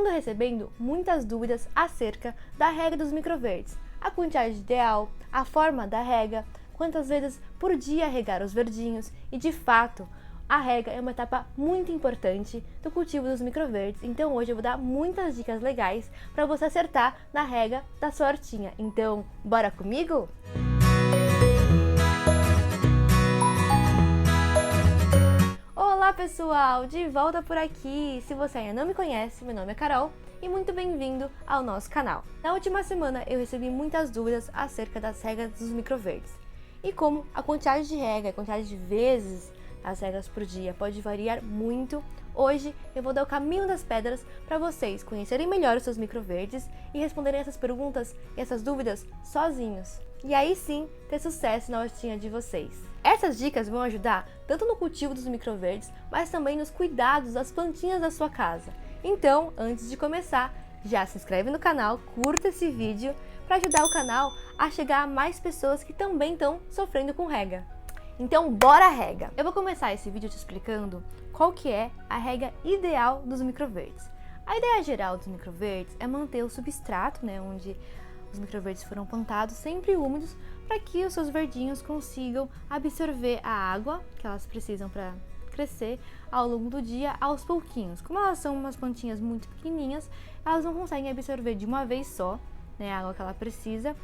ando recebendo muitas dúvidas acerca da rega dos microverdes, a quantidade ideal, a forma da rega, quantas vezes por dia regar os verdinhos e, de fato, a rega é uma etapa muito importante do cultivo dos microverdes, então hoje eu vou dar muitas dicas legais para você acertar na rega da sua hortinha. Então, bora comigo? Olá pessoal, de volta por aqui! Se você ainda não me conhece, meu nome é Carol e muito bem-vindo ao nosso canal. Na última semana eu recebi muitas dúvidas acerca das regas dos microverdes e como a quantidade de rega, a quantidade de vezes as regas por dia pode variar muito. Hoje eu vou dar o caminho das pedras para vocês conhecerem melhor os seus microverdes e responderem essas perguntas e essas dúvidas sozinhos. E aí sim ter sucesso na hortinha de vocês. Essas dicas vão ajudar tanto no cultivo dos microverdes, mas também nos cuidados das plantinhas da sua casa. Então, antes de começar, já se inscreve no canal, curta esse vídeo para ajudar o canal a chegar a mais pessoas que também estão sofrendo com rega. Então, bora a rega! Eu vou começar esse vídeo te explicando qual que é a rega ideal dos microverdes. A ideia geral dos microverdes é manter o substrato, onde os microverdes foram plantados, sempre úmidos, para que os seus verdinhos consigam absorver a água que elas precisam para crescer ao longo do dia, aos pouquinhos. Como elas são umas plantinhas muito pequenininhas, elas não conseguem absorver de uma vez só, a água que ela precisa.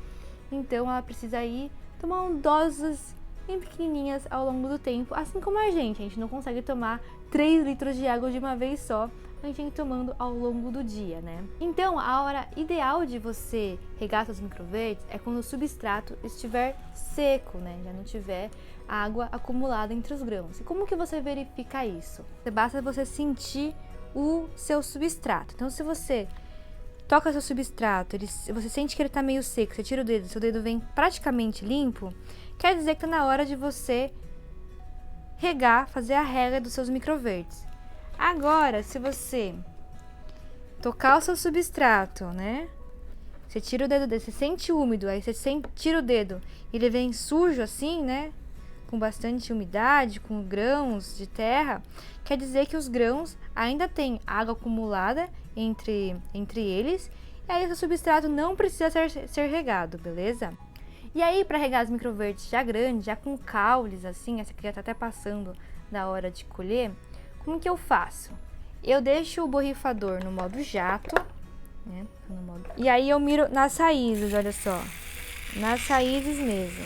Então, ela precisa ir tomando doses bem pequenininhas ao longo do tempo, assim como a gente não consegue tomar 3 litros de água de uma vez só, a gente tem que ir tomando ao longo do dia, Então, a hora ideal de você regar seus microverdes é quando o substrato estiver seco, já não tiver água acumulada entre os grãos. E como que você verifica isso? Basta você sentir o seu substrato. Então, se você toca seu substrato, você sente que ele está meio seco, você tira o dedo, seu dedo vem praticamente limpo, quer dizer que está na hora de você regar, fazer a rega dos seus microverdes. Agora, se você tocar o seu substrato, você tira o dedo dele, você sente úmido, aí você tira o dedo e ele vem sujo assim, com bastante umidade, com grãos de terra, quer dizer que os grãos ainda têm água acumulada entre eles, e aí o seu substrato não precisa ser regado, beleza? E aí, para regar os microverdes já grandes, já com caules assim, essa aqui já tá até passando da hora de colher, como que eu faço? Eu deixo o borrifador no modo jato, e aí eu miro nas raízes, olha só, nas raízes mesmo.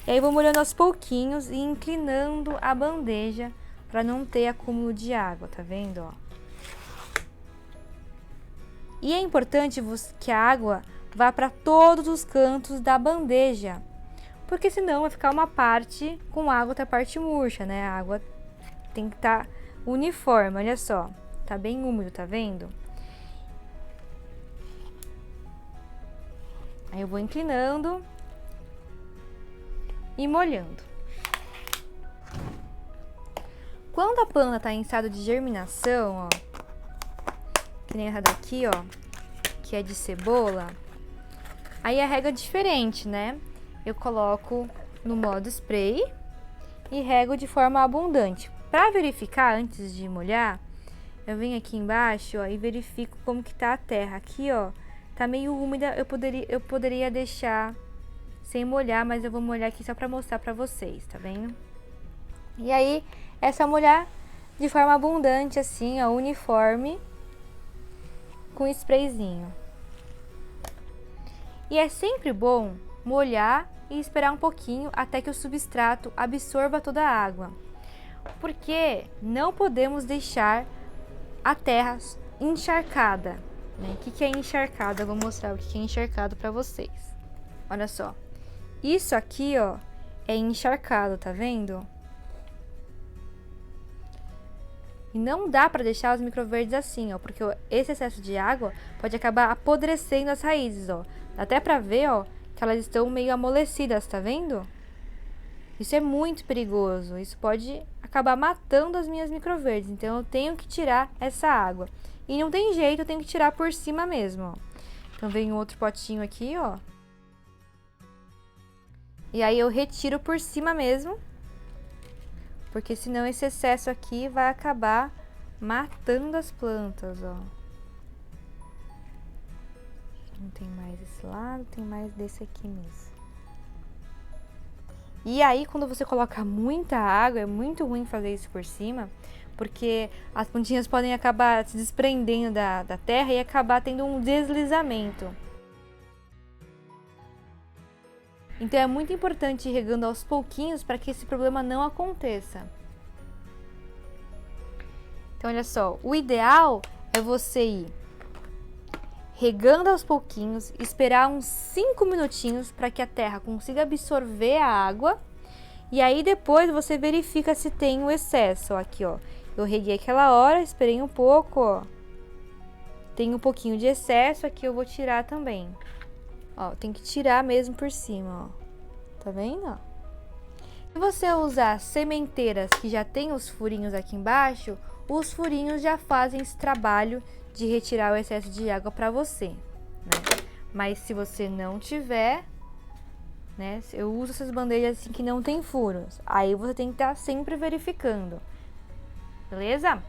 E aí vou molhando aos pouquinhos e inclinando a bandeja para não ter acúmulo de água, tá vendo, ó? E é importante que a água vá para todos os cantos da bandeja, porque senão vai ficar uma parte com água, outra parte murcha, A água tem que estar uniforme, olha só, tá bem úmido, tá vendo? Aí eu vou inclinando e molhando. Quando a planta está em estado de germinação, que nem essa daqui, que é de cebola, aí a rega é diferente, Eu coloco no modo spray e rego de forma abundante. Para verificar, antes de molhar, eu venho aqui embaixo, e verifico como que tá a terra. Aqui, tá meio úmida, eu poderia deixar sem molhar, mas eu vou molhar aqui só para mostrar para vocês, tá vendo? E aí, é só molhar de forma abundante, assim, uniforme, com sprayzinho. E é sempre bom molhar e esperar um pouquinho até que o substrato absorva toda a água, porque não podemos deixar a terra encharcada. O que é encharcado? Eu vou mostrar o que é encharcado para vocês. Olha só, isso aqui, é encharcado, tá vendo? E não dá para deixar os microverdes assim, porque esse excesso de água pode acabar apodrecendo as raízes, Dá até para ver, que elas estão meio amolecidas, tá vendo? Isso é muito perigoso, isso pode acabar matando as minhas microverdes, então eu tenho que tirar essa água. E não tem jeito, eu tenho que tirar por cima mesmo, Então vem um outro potinho aqui, E aí eu retiro por cima mesmo, porque senão esse excesso aqui vai acabar matando as plantas, ó. Não tem mais desse lado, tem mais desse aqui mesmo. E aí, quando você coloca muita água, é muito ruim fazer isso por cima, porque as plantinhas podem acabar se desprendendo da terra e acabar tendo um deslizamento. Então é muito importante ir regando aos pouquinhos para que esse problema não aconteça. Então olha só, o ideal é você ir regando aos pouquinhos, esperar uns 5 minutinhos para que a terra consiga absorver a água. E aí depois você verifica se tem o excesso. Ó, aqui, ó. Eu reguei aquela hora, esperei um pouco, ó. Tem um pouquinho de excesso, aqui eu vou tirar também. Ó, tem que tirar mesmo por cima, ó. Tá vendo, ó? Se você usar sementeiras que já tem os furinhos aqui embaixo, os furinhos já fazem esse trabalho de retirar o excesso de água para você, né? Mas se você não tiver, né? Eu uso essas bandejas assim que não tem furos. Aí você tem que estar sempre verificando. Beleza?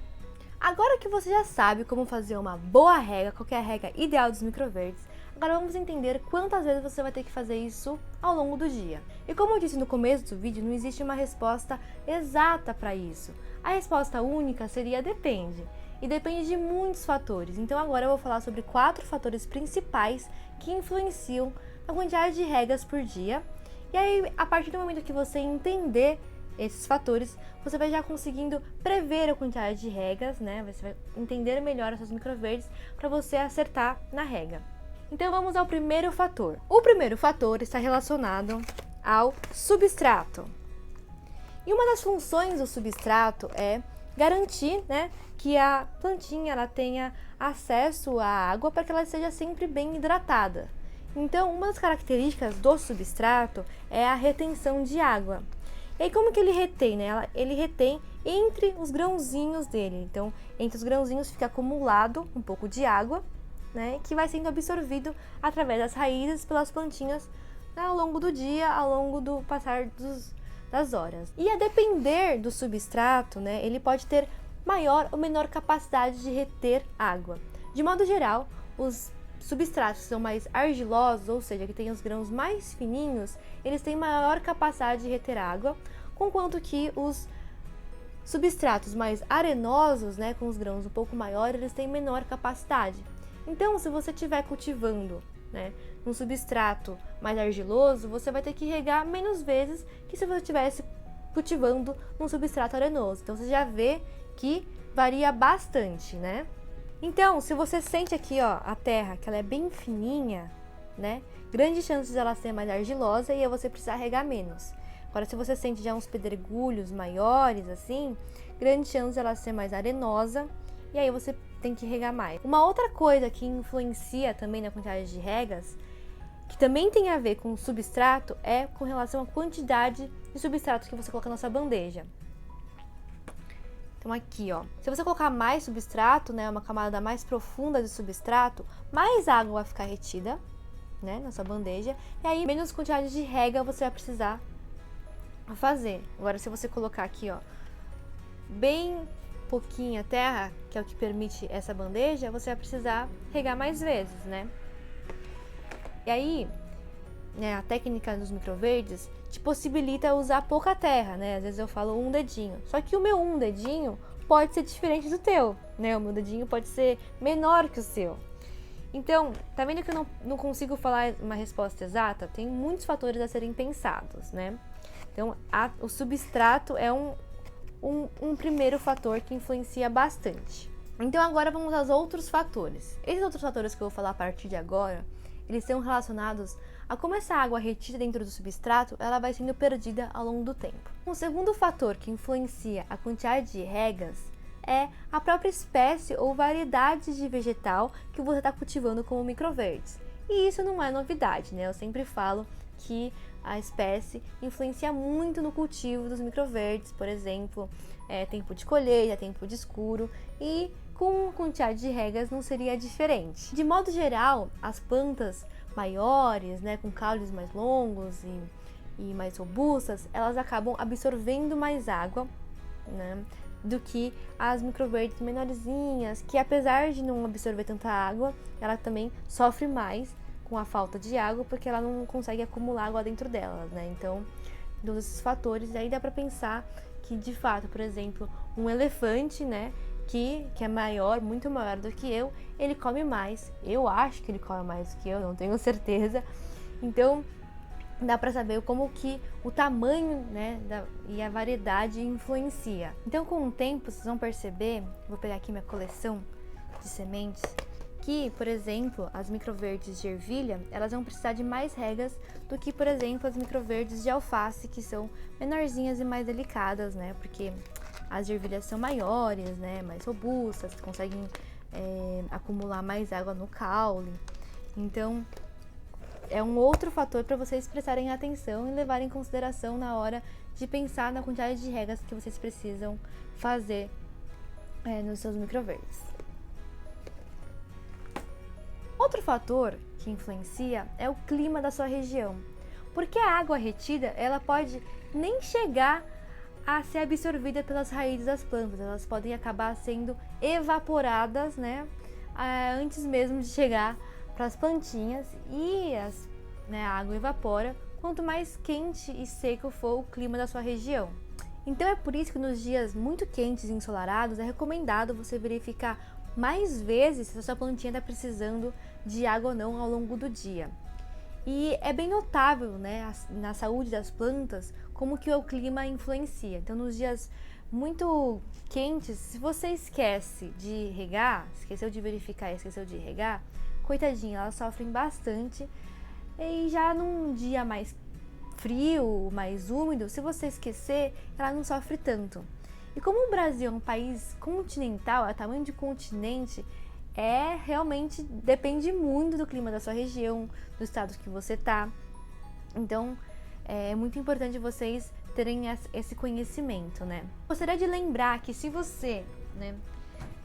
Agora que você já sabe como fazer uma boa rega, qual que é a rega ideal dos microverdes, agora vamos entender quantas vezes você vai ter que fazer isso ao longo do dia. E como eu disse no começo do vídeo, não existe uma resposta exata para isso. A resposta única seria depende. E depende de muitos fatores. Então agora eu vou falar sobre 4 fatores principais que influenciam a quantidade de regas por dia. E aí, a partir do momento que você entender esses fatores, você vai já conseguindo prever a quantidade de regas, né? Você vai entender melhor os seus microverdes para você acertar na rega. Então vamos ao primeiro fator. O primeiro fator está relacionado ao substrato. E uma das funções do substrato é garantir, né, que a plantinha ela tenha acesso à água para que ela seja sempre bem hidratada. Então, uma das características do substrato é a retenção de água. E aí, como que ele retém, né? Ele retém entre os grãozinhos dele. Então, entre os grãozinhos fica acumulado um pouco de água, né, que vai sendo absorvido através das raízes pelas plantinhas, né, ao longo do dia, ao longo do passar das horas. E a depender do substrato, né, ele pode ter maior ou menor capacidade de reter água. De modo geral, os substratos que são mais argilosos, ou seja, que têm os grãos mais fininhos, eles têm maior capacidade de reter água, enquanto que os substratos mais arenosos, né, com os grãos um pouco maiores, eles têm menor capacidade. Então, se você estiver cultivando, né, um substrato mais argiloso, você vai ter que regar menos vezes que se você estivesse cultivando um substrato arenoso. Então, você já vê que varia bastante, né? Então, se você sente aqui, ó, a terra, que ela é bem fininha, né? Grandes chances dela ser mais argilosa e aí você precisar regar menos. Agora, se você sente já uns pedregulhos maiores, assim, grandes chances dela ser mais arenosa e aí você tem que regar mais. Uma outra coisa que influencia também na quantidade de regas, que também tem a ver com o substrato, é com relação à quantidade de substrato que você coloca na sua bandeja. Então aqui, ó, se você colocar mais substrato, né, uma camada mais profunda de substrato, mais água vai ficar retida, né, na sua bandeja, e aí menos quantidade de rega você vai precisar fazer. Agora, se você colocar aqui, ó, bem pouquinha terra, que é o que permite essa bandeja, você vai precisar regar mais vezes, né? E aí, né, a técnica dos microverdes te possibilita usar pouca terra, né? Às vezes eu falo um dedinho. Só que o meu um dedinho pode ser diferente do teu, né? O meu dedinho pode ser menor que o seu. Então, tá vendo que eu não consigo falar uma resposta exata? Tem muitos fatores a serem pensados, né? Então, o substrato é um primeiro fator que influencia bastante. Então, agora vamos aos outros fatores. Esses outros fatores que eu vou falar a partir de agora, eles são relacionados a como essa água retida dentro do substrato, ela vai sendo perdida ao longo do tempo. Um segundo fator que influencia a quantidade de regas é a própria espécie ou variedade de vegetal que você está cultivando como microverdes. E isso não é novidade, né? Eu sempre falo que a espécie influencia muito no cultivo dos microverdes, por exemplo, tempo de colheita, tempo de escuro, e com quantidade de regas não seria diferente. De modo geral, as plantas maiores, né, com caules mais longos e mais robustas, elas acabam absorvendo mais água, né, do que as microverdes menorzinhas, que apesar de não absorver tanta água, ela também sofre mais com a falta de água, porque ela não consegue acumular água dentro delas, né? Então, todos esses fatores, aí dá pra pensar que, de fato, por exemplo, um elefante, né, que é maior, muito maior do que eu, ele come mais. Eu acho que ele come mais do que eu, não tenho certeza. Então, dá para saber como que o tamanho, né, e a variedade influencia. Então, com o tempo, vocês vão perceber, vou pegar aqui minha coleção de sementes, que, por exemplo, as microverdes de ervilha, elas vão precisar de mais regas do que, por exemplo, as microverdes de alface, que são menorzinhas e mais delicadas, né, porque as de ervilha são maiores, né, mais robustas, conseguem acumular mais água no caule. Então, é um outro fator para vocês prestarem atenção e levarem em consideração na hora de pensar na quantidade de regas que vocês precisam fazer nos seus microverdes. Outro fator que influencia é o clima da sua região, porque a água retida ela pode nem chegar a ser absorvida pelas raízes das plantas, elas podem acabar sendo evaporadas, né, antes mesmo de chegar para as plantinhas e a água evapora quanto mais quente e seco for o clima da sua região. Então é por isso que nos dias muito quentes e ensolarados é recomendado você verificar mais vezes se a sua plantinha está precisando de água ou não ao longo do dia. E é bem notável, né, na saúde das plantas como que o clima influencia. Então nos dias muito quentes, se você esqueceu de verificar e esqueceu de regar, coitadinha, elas sofrem bastante. E já num dia mais frio, mais úmido, se você esquecer, ela não sofre tanto. E como o Brasil é um país continental, é tamanho de continente, realmente depende muito do clima da sua região, do estado que você tá. Então, é muito importante vocês terem esse conhecimento, né? Gostaria de lembrar que se você, né,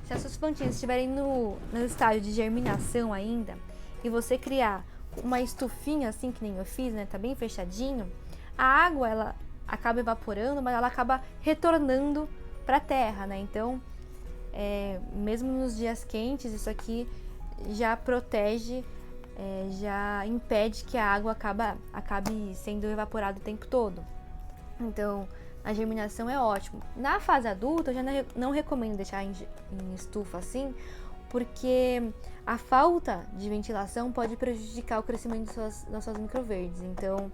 se as suas plantinhas estiverem no estágio de germinação ainda, e você criar uma estufinha assim que nem eu fiz, né, tá bem fechadinho, a água ela acaba evaporando, mas ela acaba retornando para a terra, né? Então, mesmo nos dias quentes, isso aqui já protege, já impede que a água acabe sendo evaporada o tempo todo. Então, a germinação é ótimo. Na fase adulta, eu já não recomendo deixar em estufa assim, porque a falta de ventilação pode prejudicar o crescimento das suas microverdes. Então,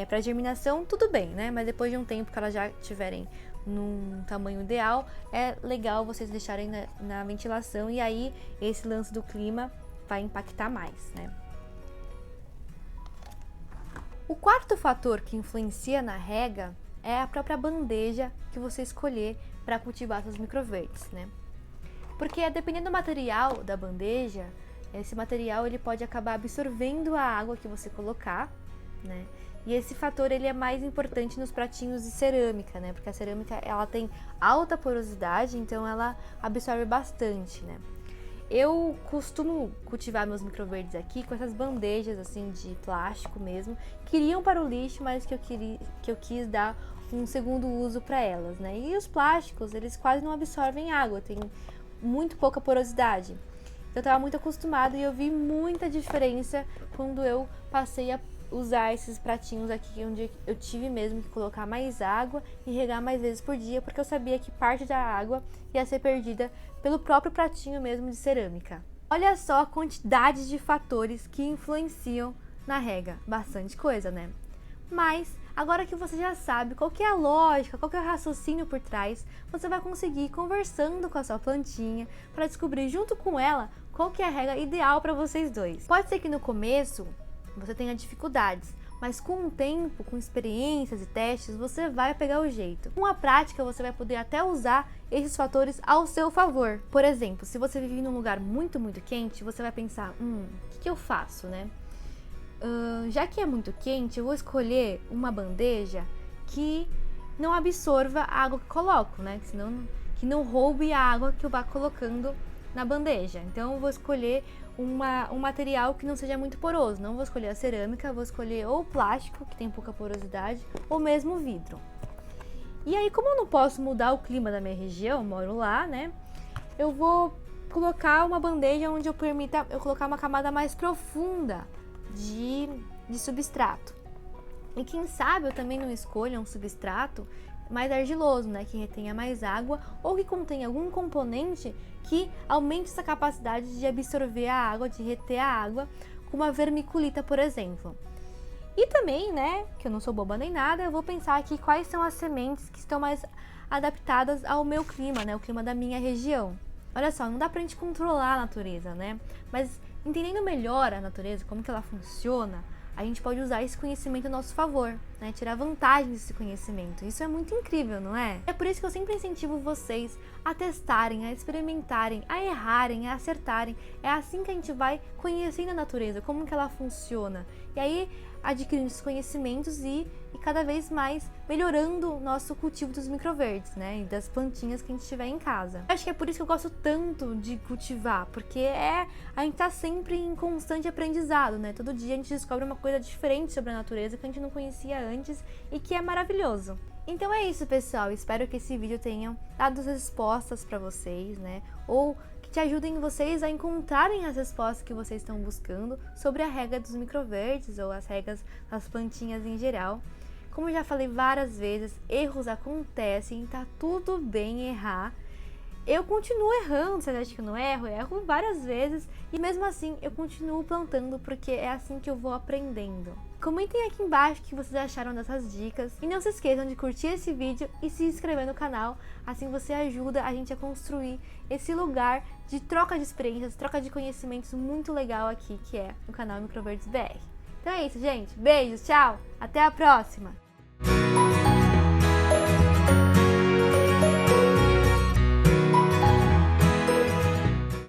para germinação, tudo bem, né? Mas depois de um tempo que elas já estiverem num tamanho ideal, é legal vocês deixarem na ventilação, e aí esse lance do clima vai impactar mais, né? O quarto fator que influencia na rega é a própria bandeja que você escolher para cultivar suas microverdes, né? Porque dependendo do material da bandeja, esse material ele pode acabar absorvendo a água que você colocar, né? E esse fator ele é mais importante nos pratinhos de cerâmica, né? Porque a cerâmica ela tem alta porosidade, então ela absorve bastante, né? Eu costumo cultivar meus microverdes aqui com essas bandejas assim de plástico mesmo, que iriam para o lixo, mas que eu quis dar um segundo uso para elas, né? E os plásticos, eles quase não absorvem água, tem muito pouca porosidade. Então eu estava muito acostumada e eu vi muita diferença quando eu passei a usar esses pratinhos aqui, onde eu tive mesmo que colocar mais água e regar mais vezes por dia, porque eu sabia que parte da água ia ser perdida pelo próprio pratinho mesmo de cerâmica. Olha só a quantidade de fatores que influenciam na rega, bastante coisa, né? Mas agora que você já sabe qual que é a lógica, qual que é o raciocínio por trás, você vai conseguir ir conversando com a sua plantinha para descobrir junto com ela qual que é a rega ideal para vocês dois. Pode ser que no começo você tenha dificuldades, mas com o tempo, com experiências e testes, você vai pegar o jeito. Com a prática, você vai poder até usar esses fatores ao seu favor. Por exemplo, se você vive num lugar muito, muito quente, você vai pensar, o que eu faço, né? Já que é muito quente, eu vou escolher uma bandeja que não absorva a água que coloco, né? Que não roube a água que eu vá colocando na bandeja. Então eu vou escolher um material que não seja muito poroso. Não vou escolher a cerâmica, vou escolher ou o plástico, que tem pouca porosidade, ou mesmo o vidro. E aí, como eu não posso mudar o clima da minha região, eu moro lá, né? Eu vou colocar uma bandeja onde eu permita eu colocar uma camada mais profunda de substrato. E quem sabe eu também não escolha um substrato mais argiloso, né, que retenha mais água ou que contenha algum componente que aumente essa capacidade de absorver a água, de reter a água, como a vermiculita, por exemplo. E também, né, que eu não sou boba nem nada, eu vou pensar aqui quais são as sementes que estão mais adaptadas ao meu clima, né, o clima da minha região. Olha só, não dá pra gente controlar a natureza, né, mas entendendo melhor a natureza, como que ela funciona, a gente pode usar esse conhecimento a nosso favor, né? Tirar vantagem desse conhecimento. Isso é muito incrível, não é? É por isso que eu sempre incentivo vocês a testarem, a experimentarem, a errarem, a acertarem. É assim que a gente vai conhecendo a natureza, como que ela funciona. E aí, adquirindo esses conhecimentos e cada vez mais melhorando o nosso cultivo dos microverdes, né? E das plantinhas que a gente tiver em casa. Acho que é por isso que eu gosto tanto de cultivar, porque a gente tá sempre em constante aprendizado, né? Todo dia a gente descobre uma coisa diferente sobre a natureza que a gente não conhecia antes e que é maravilhoso. Então é isso, pessoal. Espero que esse vídeo tenha dado as respostas para vocês, né? Ou que te ajudem vocês a encontrarem as respostas que vocês estão buscando sobre a rega dos microverdes ou as regas das plantinhas em geral. Como eu já falei várias vezes, erros acontecem, tá tudo bem errar. Eu continuo errando, você acha que eu não erro? Eu erro várias vezes e mesmo assim eu continuo plantando porque é assim que eu vou aprendendo. Comentem aqui embaixo o que vocês acharam dessas dicas e não se esqueçam de curtir esse vídeo e se inscrever no canal, assim você ajuda a gente a construir esse lugar de troca de experiências, troca de conhecimentos muito legal aqui que é o canal Microverdes BR. Então é isso, gente. Beijos, tchau, até a próxima!